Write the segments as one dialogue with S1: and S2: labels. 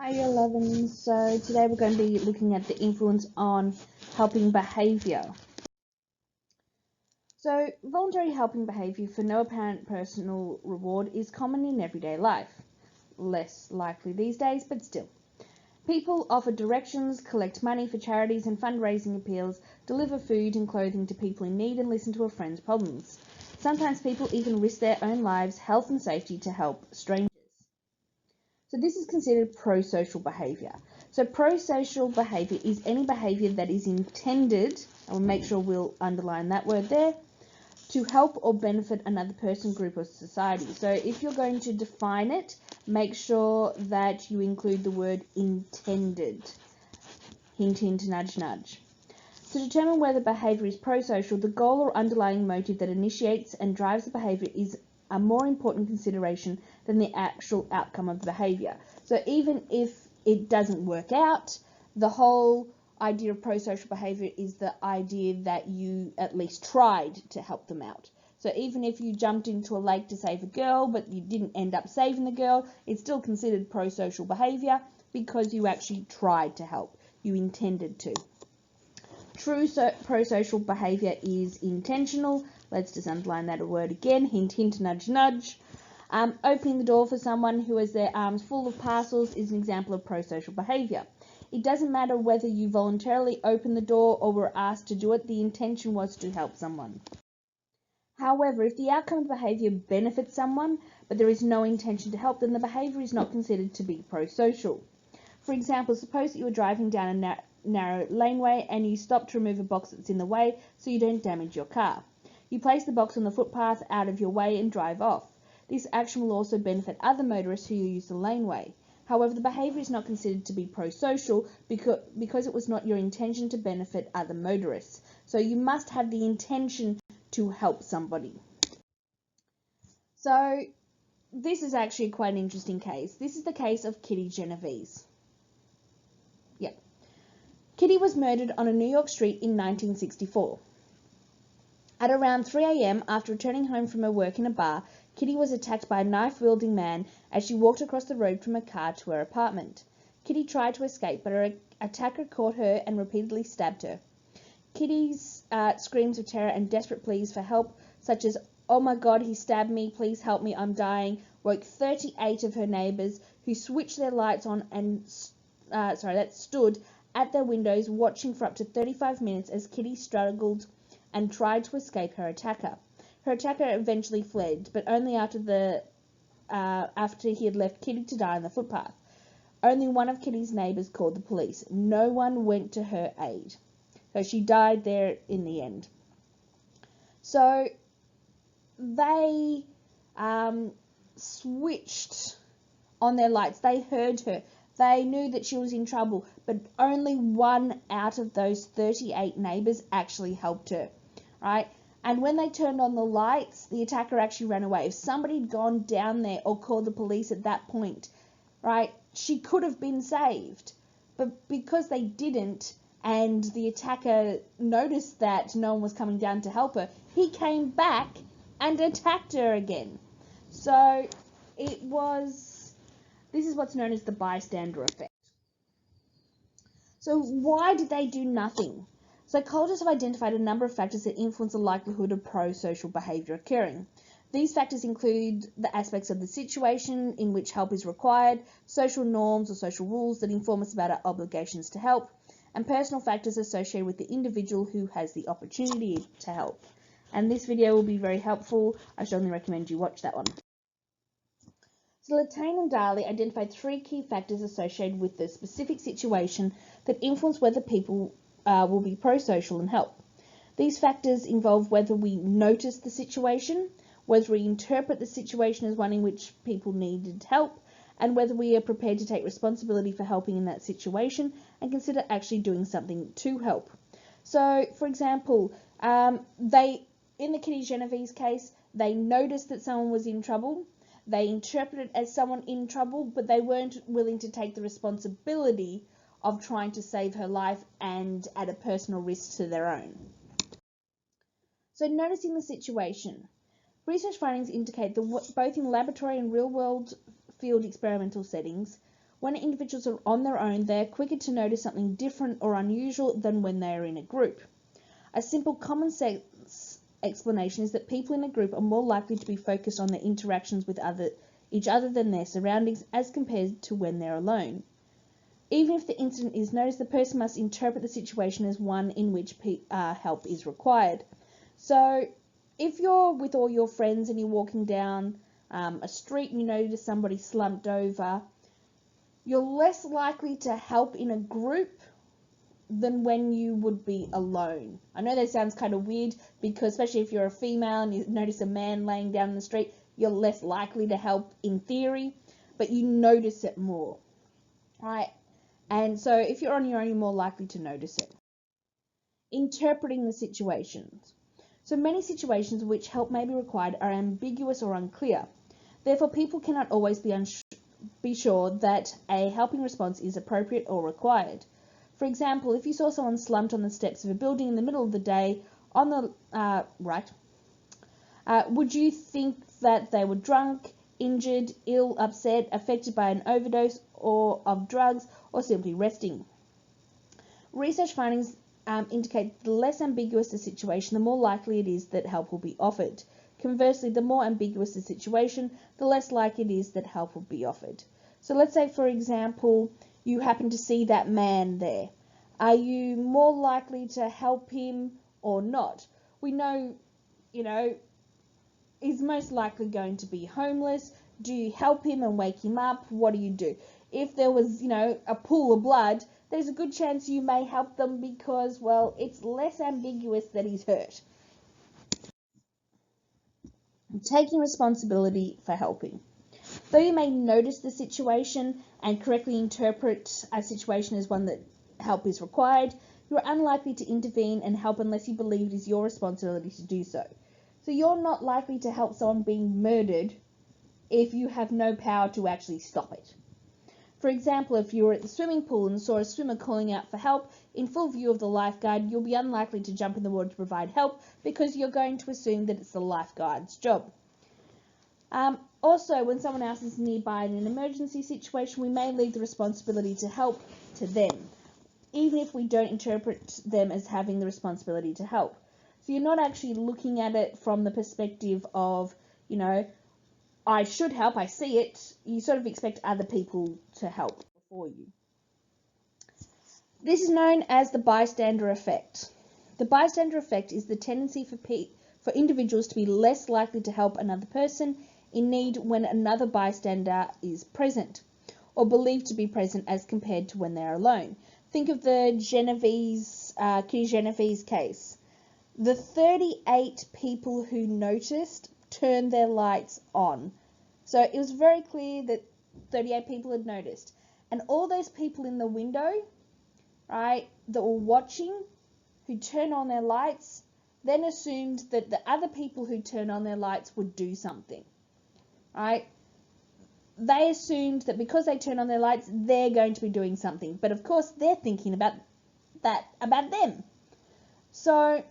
S1: Hi, year 11. So today we're going to be looking at the influence on helping behaviour. So voluntary helping behaviour for no apparent personal reward is common in everyday life. Less likely these days, but still. People offer directions, collect money for charities and fundraising appeals, deliver food and clothing to people in need, and listen to a friend's problems. Sometimes people even risk their own lives, health and safety to help strangers. So this is considered pro-social behaviour. So pro-social behaviour is any behaviour that is intended, and we'll make sure we'll underline that word there, to help or benefit another person, group or society. So if you're going to define it, make sure that you include the word intended. Hint, hint, nudge, nudge. To determine whether behaviour is pro-social, the goal or underlying motive that initiates and drives the behaviour is a more important consideration than the actual outcome of the behaviour. So even if it doesn't work out, the whole idea of pro-social behaviour is the idea that you at least tried to help them out. So even if you jumped into a lake to save a girl, but you didn't end up saving the girl, it's still considered pro-social behaviour because you actually tried to help. You intended to. True pro-social behaviour is intentional. Let's just underline that word again. Hint, hint, nudge, nudge. Opening the door for someone who has their arms full of parcels is an example of pro-social behaviour. It doesn't matter whether you voluntarily opened the door or were asked to do it, the intention was to help someone. However, if the outcome of the behaviour benefits someone, but there is no intention to help, then the behaviour is not considered to be pro-social. For example, suppose that you were driving down a narrow laneway and you stop to remove a box that's in the way so you don't damage your car. You place the box on the footpath out of your way and drive off. This action will also benefit other motorists who use the laneway. However, the behaviour is not considered to be pro-social because it was not your intention to benefit other motorists. So you must have the intention to help somebody. So this is actually quite an interesting case. This is the case of Kitty Genovese. Yep. Kitty was murdered on a New York street in 1964. At around 3 a.m, after returning home from her work in a bar, Kitty was attacked by a knife-wielding man as she walked across the road from her car to her apartment. Kitty tried to escape, but her attacker caught her and repeatedly stabbed her. Kitty's screams of terror and desperate pleas for help, such as, "Oh my God, he stabbed me, please help me, I'm dying," woke 38 of her neighbours who switched their lights on and stood at their windows watching for up to 35 minutes as Kitty struggled and tried to escape her attacker. Her attacker eventually fled, but only after he had left Kitty to die on the footpath. Only one of Kitty's neighbours called the police. No one went to her aid. So she died there in the end. So they switched on their lights. They heard her. They knew that she was in trouble, but only one out of those 38 neighbours actually helped her, right? And when they turned on the lights, the attacker actually ran away. If somebody had gone down there or called the police at that point, right, she could have been saved. But because they didn't, and the attacker noticed that no one was coming down to help her, he came back and attacked her again. So this is what's known as the Bystander Effect. So why did they do nothing? Psychologists have identified a number of factors that influence the likelihood of pro-social behaviour occurring. These factors include the aspects of the situation in which help is required, social norms or social rules that inform us about our obligations to help, and personal factors associated with the individual who has the opportunity to help. And this video will be very helpful. I strongly recommend you watch that one. So Latane and Daly identified 3 key factors associated with the specific situation that influence whether people will be pro-social and help. These factors involve whether we notice the situation, whether we interpret the situation as one in which people needed help, and whether we are prepared to take responsibility for helping in that situation and consider actually doing something to help. So, for example, in the Kitty Genovese case, they noticed that someone was in trouble. They interpreted it as someone in trouble, but they weren't willing to take the responsibility of trying to save her life and at a personal risk to their own. So noticing the situation. Research findings indicate that both in laboratory and real-world field experimental settings, When individuals are on their own, they are quicker to notice something different or unusual than when they are in a group. A simple common sense explanation is that people in a group are more likely to be focused on their interactions with each other than their surroundings as compared to when they're alone. Even if the incident is noticed, the person must interpret the situation as one in which help is required. So if you're with all your friends and you're walking down a street and you notice somebody slumped over, you're less likely to help in a group than when you would be alone. I know that sounds kind of weird, because especially if you're a female and you notice a man laying down in the street, you're less likely to help in theory, but you notice it more, right? And so if you're on your own, you're more likely to notice it. Interpreting the situations. So many situations in which help may be required are ambiguous or unclear. Therefore, people cannot always be sure that a helping response is appropriate or required. For example, if you saw someone slumped on the steps of a building in the middle of the day on the right, would you think that they were drunk, injured, ill, upset, affected by an overdose or of drugs, or simply resting? Research findings indicate that the less ambiguous the situation, the more likely it is that help will be offered. Conversely, the more ambiguous the situation, the less likely it is that help will be offered. So let's say, for example, you happen to see that man there. Are you more likely to help him or not? We know, he's most likely going to be homeless. Do you help him and wake him up? What do you do? If there was, a pool of blood, there's a good chance you may help them because, well, it's less ambiguous that he's hurt. Taking responsibility for helping. Though you may notice the situation and correctly interpret a situation as one that help is required, you are unlikely to intervene and help unless you believe it is your responsibility to do so. So you're not likely to help someone being murdered if you have no power to actually stop it. For example, if you were at the swimming pool and saw a swimmer calling out for help in full view of the lifeguard, you'll be unlikely to jump in the water to provide help because you're going to assume that it's the lifeguard's job. Also, when someone else is nearby in an emergency situation, we may leave the responsibility to help to them, even if we don't interpret them as having the responsibility to help. So you're not actually looking at it from the perspective of, I should help, I see it. You sort of expect other people to help before you. This is known as the bystander effect. The bystander effect is the tendency for individuals to be less likely to help another person in need when another bystander is present, or believed to be present as compared to when they're alone. Think of the Kitty Genovese case. The 38 people who noticed turned their lights on. So it was very clear that 38 people had noticed. And all those people in the window, right, that were watching, who turned on their lights, then assumed that the other people who turned on their lights would do something, right? They assumed that because they turned on their lights, they're going to be doing something. But of course, they're thinking about them. So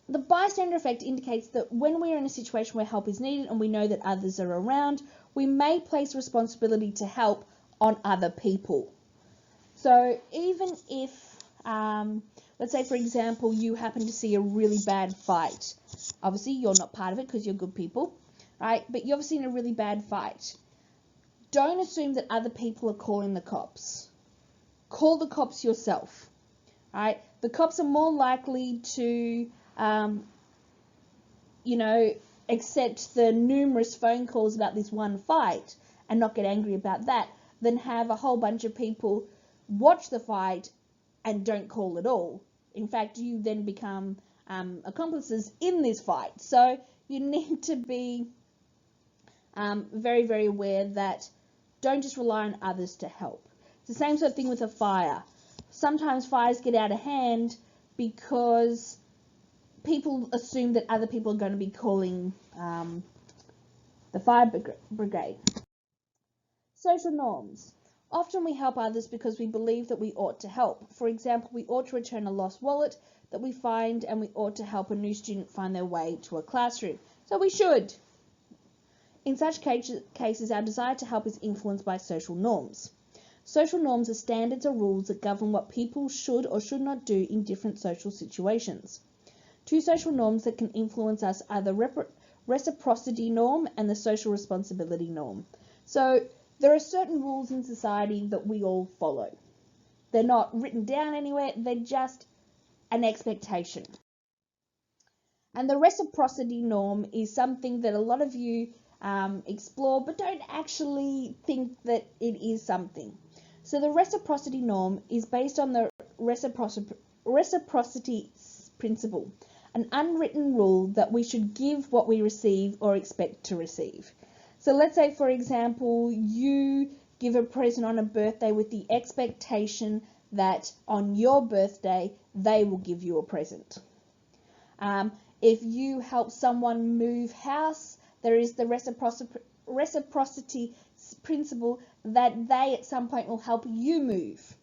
S1: the bystander effect indicates that when we are in a situation where help is needed and we know that others are around, we may place responsibility to help on other people. So even if, let's say, for example, you happen to see a really bad fight. Obviously, you're not part of it because you're good people, right? But you've seen a really bad fight. Don't assume that other people are calling the cops. Call the cops yourself, right? The cops are more likely to accept the numerous phone calls about this one fight and not get angry about that than have a whole bunch of people watch the fight and don't call at all. In fact, you then become accomplices in this fight. So you need to be very, very aware that don't just rely on others to help. It's the same sort of thing with a fire. Sometimes fires get out of hand because people assume that other people are going to be calling the fire brigade. Social norms. Often we help others because we believe that we ought to help. For example, we ought to return a lost wallet that we find, and we ought to help a new student find their way to a classroom. So we should. In such cases, our desire to help is influenced by social norms. Social norms are standards or rules that govern what people should or should not do in different social situations. Two social norms that can influence us are the Reciprocity Norm and the Social Responsibility Norm. So there are certain rules in society that we all follow. They're not written down anywhere, they're just an expectation. And the Reciprocity Norm is something that a lot of you explore but don't actually think that it is something. So the Reciprocity Norm is based on the reciprocity principle, an unwritten rule that we should give what we receive or expect to receive. So let's say, for example, you give a present on a birthday with the expectation that on your birthday they will give you a present. If you help someone move house, there is the reciprocity principle that they at some point will help you move.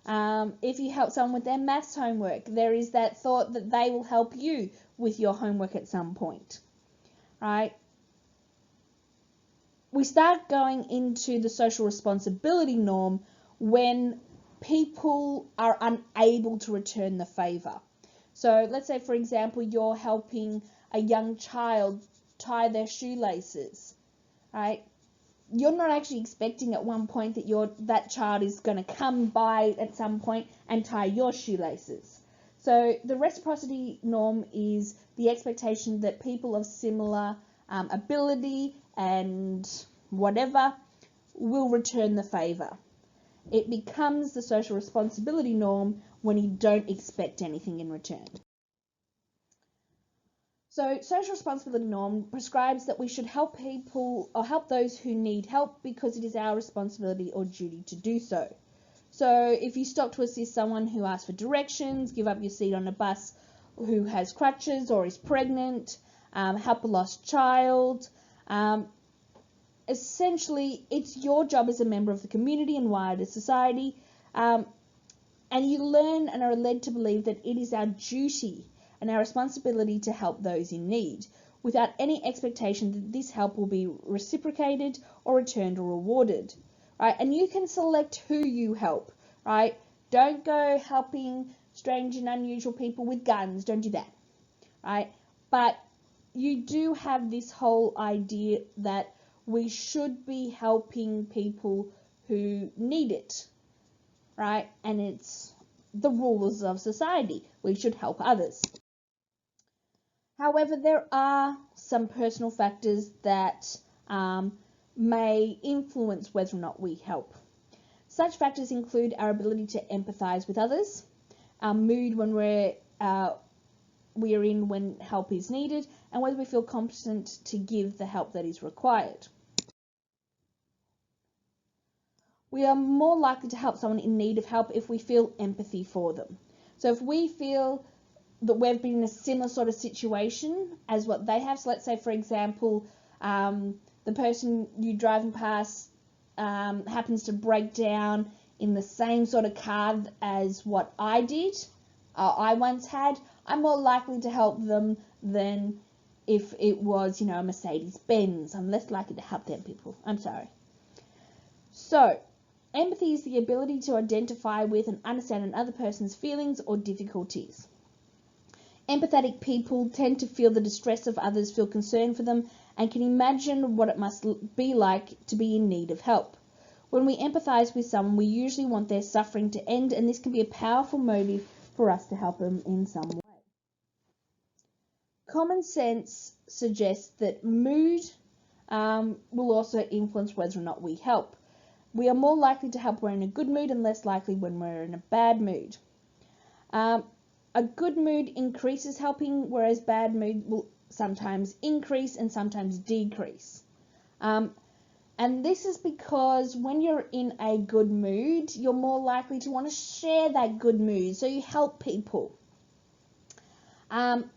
S1: If you help someone with their maths homework, there is that thought that they will help you with your homework at some point, right? We start going into the social responsibility norm when people are unable to return the favour. So let's say, for example, you're helping a young child tie their shoelaces, right? You're not actually expecting at one point that that child is going to come by at some point and tie your shoelaces. So the reciprocity norm is the expectation that people of similar ability and whatever will return the favour. It becomes the social responsibility norm when you don't expect anything in return. So social responsibility norm prescribes that we should help people or help those who need help because it is our responsibility or duty to do so. So if you stop to assist someone who asks for directions, give up your seat on a bus who has crutches or is pregnant, help a lost child, essentially it's your job as a member of the community and wider society, and you learn and are led to believe that it is our duty and our responsibility to help those in need, without any expectation that this help will be reciprocated or returned or rewarded, right? And you can select who you help, right? Don't go helping strange and unusual people with guns, don't do that, right? But you do have this whole idea that we should be helping people who need it, right? And it's the rules of society. We should help others. However, there are some personal factors that may influence whether or not we help. Such factors include our ability to empathise with others, our mood when we are in when help is needed, and whether we feel competent to give the help that is required. We are more likely to help someone in need of help if we feel empathy for them. So if we feel that we've been in a similar sort of situation as what they have, so let's say, for example, the person you driving past happens to break down in the same sort of car as what I did, I once had, I'm more likely to help them than if it was, a Mercedes-Benz. I'm less likely to help them people. I'm sorry. So, empathy is the ability to identify with and understand another person's feelings or difficulties. Empathetic people tend to feel the distress of others, feel concern for them, and can imagine what it must be like to be in need of help. When we empathise with someone, we usually want their suffering to end, and this can be a powerful motive for us to help them in some way. Common sense suggests that mood will also influence whether or not we help. We are more likely to help when we're in a good mood and less likely when we're in a bad mood. A good mood increases helping, whereas bad mood will sometimes increase and sometimes decrease. And this is because when you're in a good mood, you're more likely to want to share that good mood, so you help people. And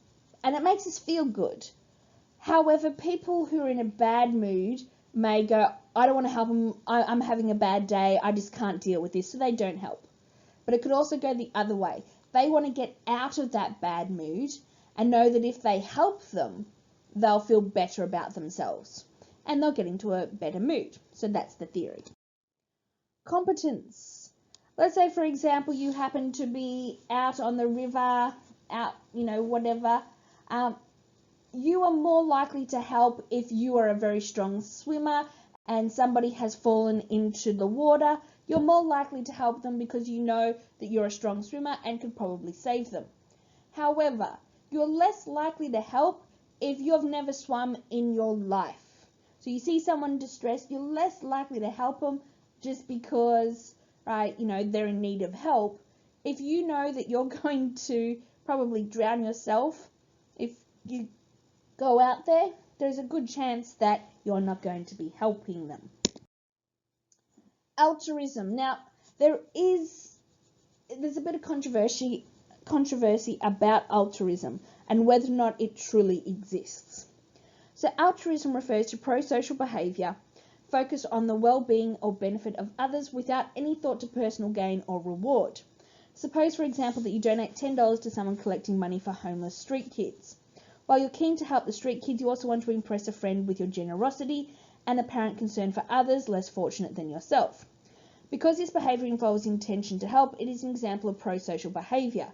S1: it makes us feel good. However, people who are in a bad mood may go, I don't want to help them, I'm having a bad day, I just can't deal with this, so they don't help. But it could also go the other way. They want to get out of that bad mood and know that if they help them, they'll feel better about themselves. and they'll get into a better mood. So that's the theory. Competence. Let's say, for example, you happen to be out on the river, whatever. You are more likely to help if you are a very strong swimmer and somebody has fallen into the water. You're more likely to help them because you know that you're a strong swimmer and could probably save them. However, you're less likely to help if you've never swum in your life. So you see someone distressed, you're less likely to help them just because, they're in need of help. If you know that you're going to probably drown yourself, if you go out there, there's a good chance that you're not going to be helping them. Altruism. Now, there's a bit of controversy about altruism and whether or not it truly exists. So altruism refers to pro-social behaviour focused on the well-being or benefit of others without any thought to personal gain or reward. Suppose, for example, that you donate $10 to someone collecting money for homeless street kids. While you're keen to help the street kids, you also want to impress a friend with your generosity and apparent concern for others less fortunate than yourself. Because this behaviour involves intention to help, it is an example of pro-social behaviour.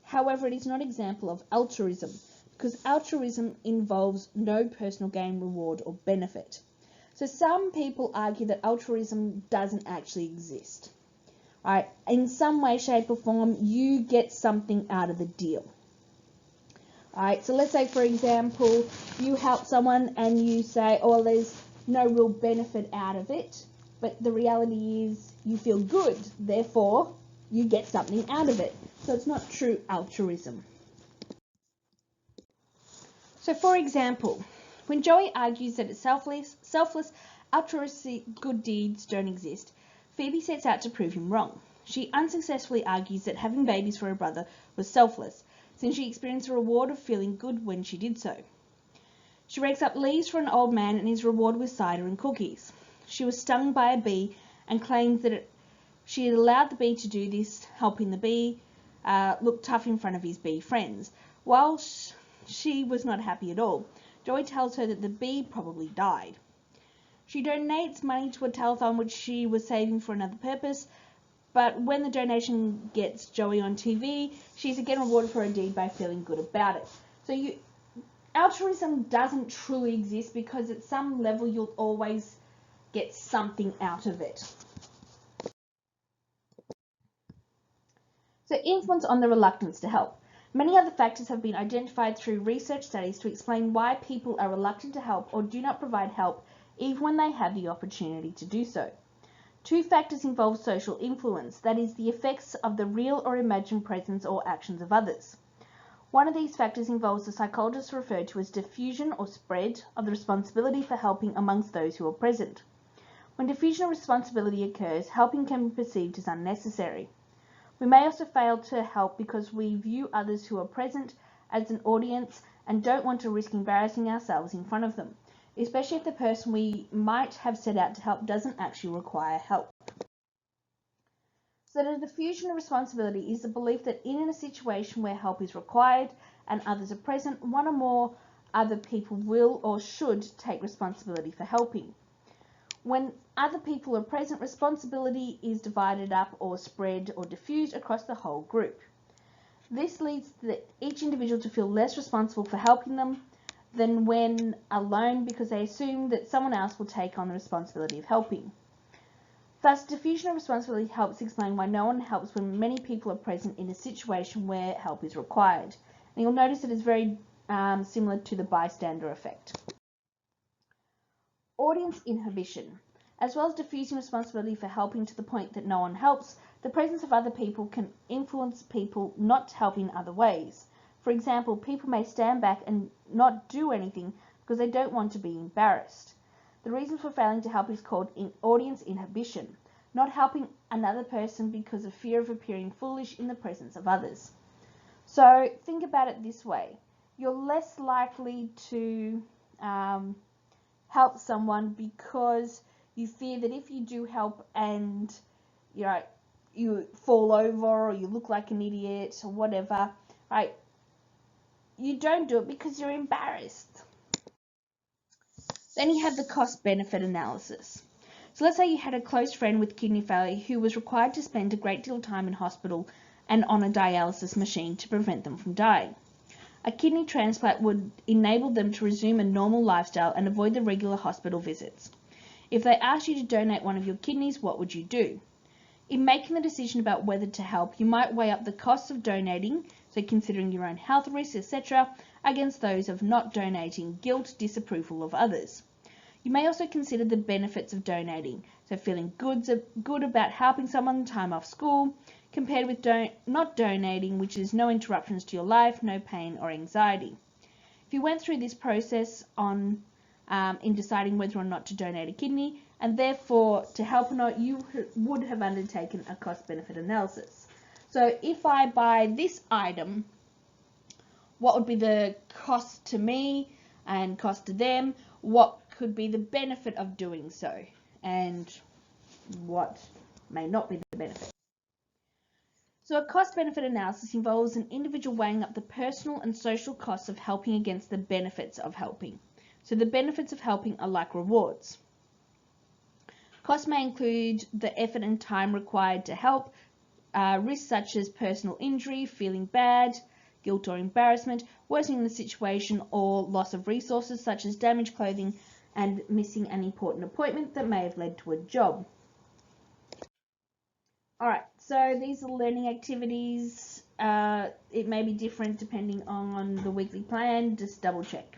S1: However, it is not an example of altruism, because altruism involves no personal gain, reward or benefit. So some people argue that altruism doesn't actually exist. Right? In some way, shape or form, you get something out of the deal. Alright, so let's say, for example, you help someone and you say, oh, there's no real benefit out of it, but the reality is you feel good, therefore you get something out of it. So it's not true altruism. So for example, when Joey argues that it's selfless, altruistic good deeds don't exist, Phoebe sets out to prove him wrong. She unsuccessfully argues that having babies for her brother was selfless, since she experienced a reward of feeling good when she did so. She rakes up leaves for an old man and is rewarded with cider and cookies. She was stung by a bee and claims that she had allowed the bee to do this, helping the bee look tough in front of his bee friends. While she was not happy at all, Joey tells her that the bee probably died. She donates money to a telethon which she was saving for another purpose, but when the donation gets Joey on TV, she's again rewarded for her deed by feeling good about it. So altruism doesn't truly exist because at some level you'll always get something out of it. So influence on the reluctance to help. Many other factors have been identified through research studies to explain why people are reluctant to help or do not provide help even when they have the opportunity to do so. Two factors involve social influence, that is, the effects of the real or imagined presence or actions of others. One of these factors involves the psychologists refer to as diffusion or spread of the responsibility for helping amongst those who are present. When diffusion of responsibility occurs, helping can be perceived as unnecessary. We may also fail to help because we view others who are present as an audience and don't want to risk embarrassing ourselves in front of them, especially if the person we might have set out to help doesn't actually require help. So the diffusion of responsibility is the belief that in a situation where help is required and others are present, one or more other people will or should take responsibility for helping. When other people are present, responsibility is divided up or spread or diffused across the whole group. This leads each individual to feel less responsible for helping them than when alone because they assume that someone else will take on the responsibility of helping. Thus, diffusion of responsibility helps explain why no one helps when many people are present in a situation where help is required. And you'll notice it is very similar to the bystander effect. Audience inhibition. As well as diffusing responsibility for helping to the point that no one helps, the presence of other people can influence people not to help in other ways. For example, people may stand back and not do anything because they don't want to be embarrassed. The reason for failing to help is called audience inhibition, not helping another person because of fear of appearing foolish in the presence of others. So think about it this way. You're less likely to help someone because you fear that if you do help and you fall over or you look like an idiot or whatever, right? You don't do it because you're embarrassed. Then you have the cost-benefit analysis. So let's say you had a close friend with kidney failure who was required to spend a great deal of time in hospital and on a dialysis machine to prevent them from dying. A kidney transplant would enable them to resume a normal lifestyle and avoid the regular hospital visits. If they asked you to donate one of your kidneys, what would you do? In making the decision about whether to help, you might weigh up the costs of donating, so considering your own health risks, etc., against those of not donating, guilt, disapproval of others. You may also consider the benefits of donating, so feeling good about helping someone time off school, compared with not donating, which is no interruptions to your life, no pain or anxiety. If you went through this process in deciding whether or not to donate a kidney, and therefore to help or not, you would have undertaken a cost-benefit analysis. So if I buy this item, what would be the cost to me and cost to them? What could be the benefit of doing so? And what may not be the benefit? So a cost-benefit analysis involves an individual weighing up the personal and social costs of helping against the benefits of helping. So the benefits of helping are like rewards. Costs may include the effort and time required to help, risks such as personal injury, feeling bad, guilt or embarrassment, worsening the situation, or loss of resources such as damaged clothing and missing an important appointment that may have led to a job. Alright, so these are learning activities. It may be different depending on the weekly plan, just double check.